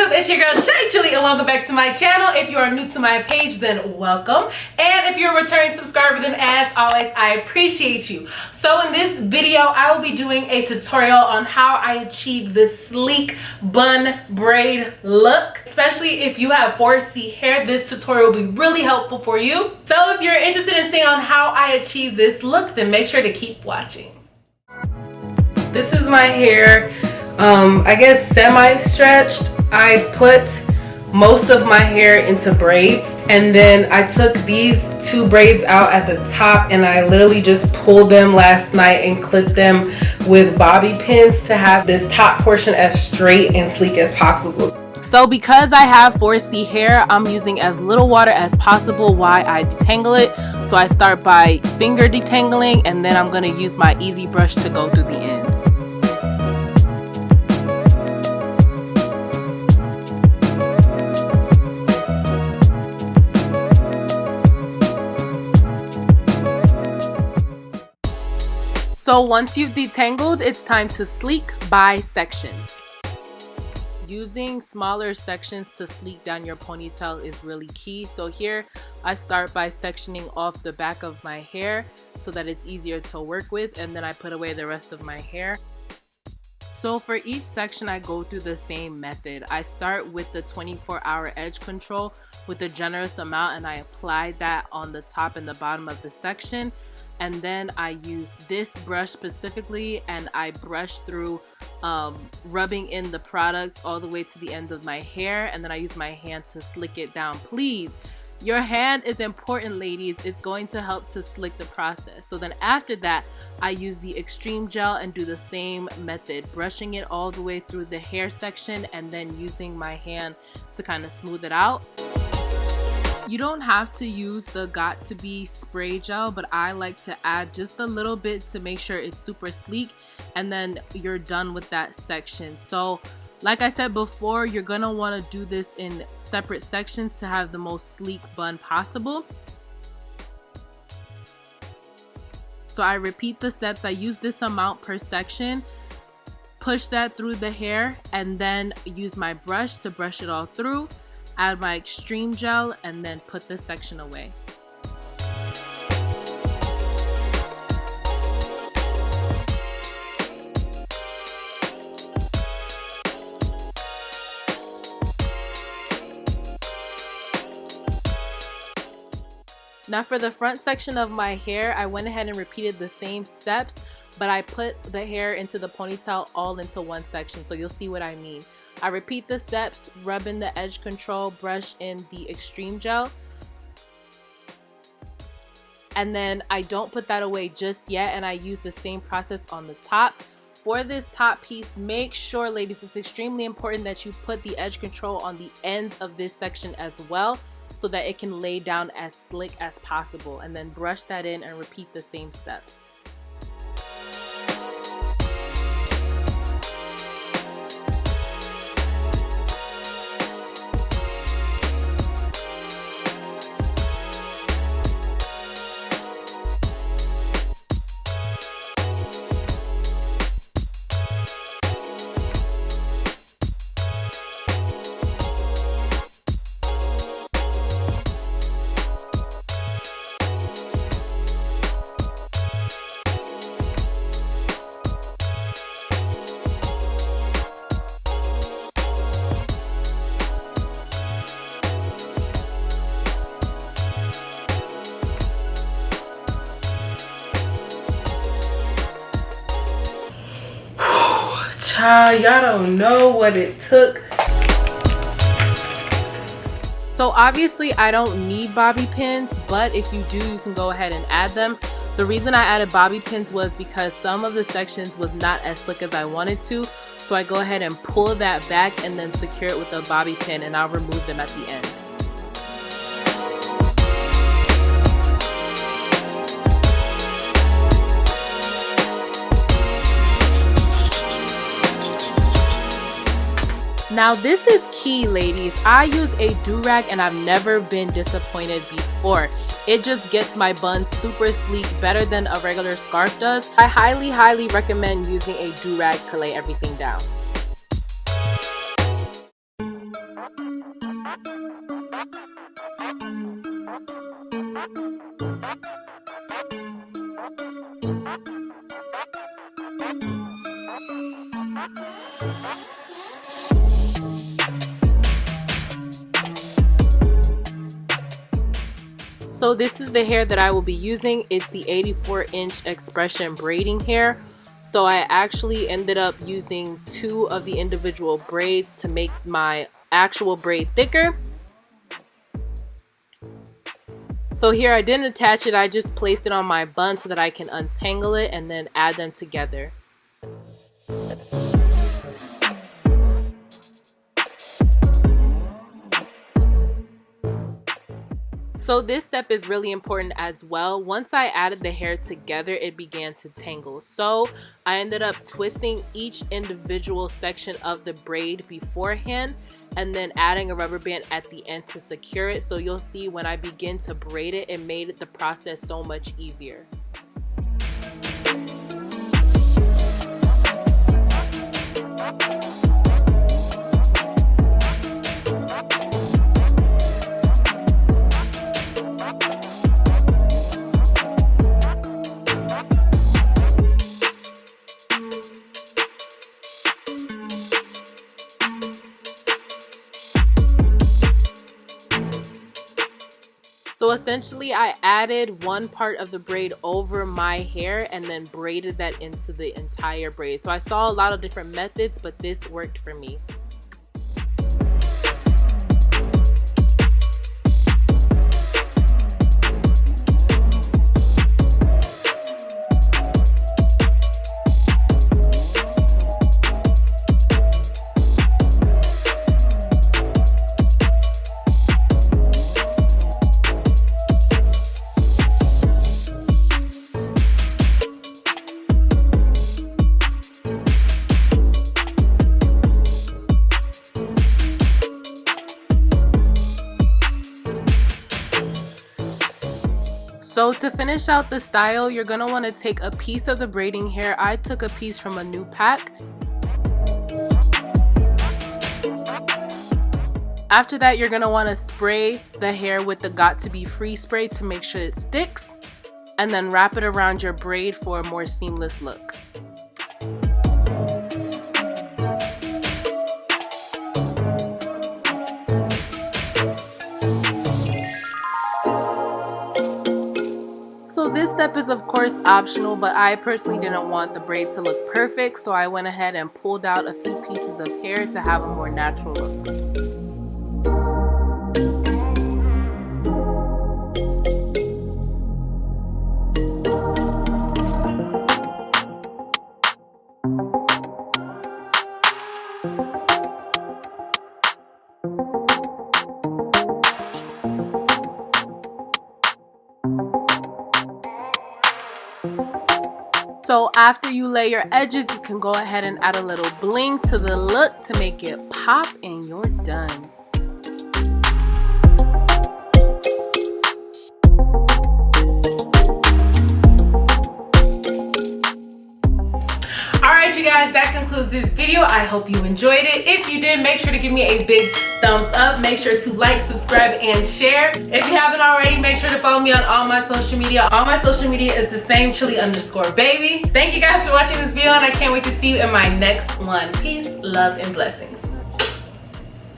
up? It's your girl Chilee and welcome back to my channel. If you are new to my page, then welcome. And if you're a returning subscriber, then as always, I appreciate you. So in this video, I will be doing a tutorial on how I achieve this sleek bun braid look. Especially if you have 4C hair, this tutorial will be really helpful for you. So if you're interested in seeing on how I achieve this look, then make sure to keep watching. This is my hair. I guess semi-stretched. I put most of my hair into braids, and then I took these two braids out at the top and I literally just pulled them last night and clipped them with bobby pins to have this top portion as straight and sleek as possible. So because I have 4C hair, I'm using as little water as possible while I detangle it. So I start by finger detangling, and then I'm going to use my easy brush to go through the ends. So once you've detangled, it's time to sleek by sections. Using smaller sections to sleek down your ponytail is really key. So here I start by sectioning off the back of my hair so that it's easier to work with, and then I put away the rest of my hair. So for each section, I go through the same method. I start with the 24-hour edge control with a generous amount, and I apply that on the top and the bottom of the section. And then I use this brush specifically, and I brush through rubbing in the product all the way to the end of my hair, and then I use my hand to slick it down. Please, your hand is important, ladies. It's going to help to slick the process. So then after that, I use the extreme gel and do the same method, brushing it all the way through the hair section and then using my hand to kind of smooth it out. You don't have to use the Got To Be spray gel, but I like to add just a little bit to make sure it's super sleek, and then you're done with that section. So like I said before, you're gonna want to do this in separate sections to have the most sleek bun possible. So I repeat the steps. I use this amount per section, push that through the hair, and then use my brush to brush it all through. Add my extreme gel and then put this section away. Now for the front section of my hair, I went ahead and repeated the same steps, but I put the hair into the ponytail all into one section, so you'll see what I mean. I repeat the steps, rub in the edge control, brush in the extreme gel, and then I don't put that away just yet, and I use the same process on the top. For this top piece, make sure, ladies, it's extremely important that you put the edge control on the ends of this section as well, so that it can lay down as slick as possible, and then brush that in and repeat the same steps. Y'all don't know what it took. So obviously I don't need bobby pins, but if you do, you can go ahead and add them. The reason I added bobby pins was because some of the sections was not as slick as I wanted to, so I go ahead and pull that back and then secure it with a bobby pin, and I'll remove them at the end. Now this is key, ladies. I use a do-rag and I've never been disappointed before. It just gets my bun super sleek, better than a regular scarf does. I highly recommend using a do-rag to lay everything down. So this is the hair that I will be using. It's the 84-inch expression braiding hair. So I actually ended up using 2 of the individual braids to make my actual braid thicker. So here I didn't attach it, I just placed it on my bun so that I can untangle it and then add them together. So this step is really important as well. Once I added the hair together, it began to tangle. So I ended up twisting each individual section of the braid beforehand and then adding a rubber band at the end to secure it. So you'll see when I begin to braid it, it made the process so much easier. So essentially I added one part of the braid over my hair and then braided that into the entire braid. So I saw a lot of different methods, but this worked for me. So to finish out the style, you're going to want to take a piece of the braiding hair. I took a piece from a new pack. After that, you're going to want to spray the hair with the Got To Be Free spray to make sure it sticks. And then wrap it around your braid for a more seamless look. So this step is of course optional, but I personally didn't want the braid to look perfect, so I went ahead and pulled out a few pieces of hair to have a more natural look. So after you lay your edges, you can go ahead and add a little bling to the look to make it pop, and you're done. Alright you guys, that concludes this video. I hope you enjoyed it. If you did, make sure to give me a big thumbs up. Make sure to like, subscribe, and share. If you haven't already, make sure to follow me on all my social media. All my social media is the same, Chilee_baby. Thank you guys for watching this video, and I can't wait to see you in my next one. Peace, love, and blessings.